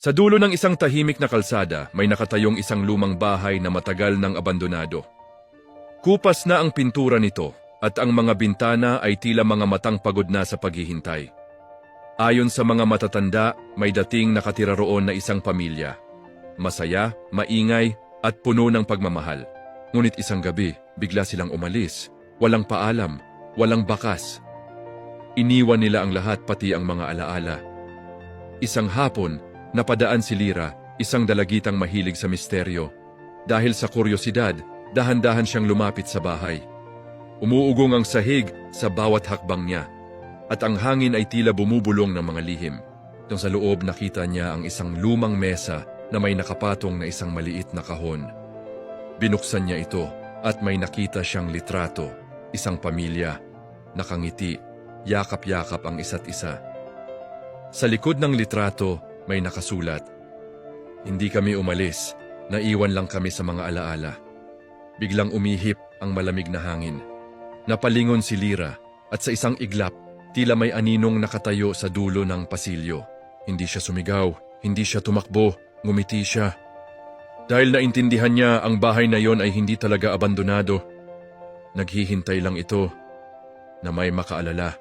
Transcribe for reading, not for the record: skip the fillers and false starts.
Sa dulo ng isang tahimik na kalsada, may nakatayong isang lumang bahay na matagal nang abandonado. Kupas na ang pintura nito at ang mga bintana ay tila mga matang pagod na sa paghihintay. Ayon sa mga matatanda, may dating nakatira roon na isang pamilya. Masaya, maingay at puno ng pagmamahal. Ngunit isang gabi, bigla silang umalis. Walang paalam, walang bakas. Iniwan nila ang lahat pati ang mga alaala. Isang hapon, napadaan si Lyra, isang dalagitang mahilig sa misteryo. Dahil sa kuryosidad, dahan-dahan siyang lumapit sa bahay. Umuugong ang sahig sa bawat hakbang niya, at ang hangin ay tila bumubulong ng mga lihim. Nang sa loob nakita niya ang isang lumang mesa na may nakapatong na isang maliit na kahon. Binuksan niya ito at may nakita siyang litrato, isang pamilya, nakangiti, yakap-yakap ang isa't isa. Sa likod ng litrato, may nakasulat, "Hindi kami umalis, naiwan lang kami sa mga alaala." Biglang umihip ang malamig na hangin. Napalingon si Lyra at sa isang iglap, tila may aninong nakatayo sa dulo ng pasilyo. Hindi siya sumigaw, hindi siya tumakbo, ngumiti siya. Dahil naintindihan niya ang bahay na yon ay hindi talaga abandonado. Naghihintay lang ito na may makaalala.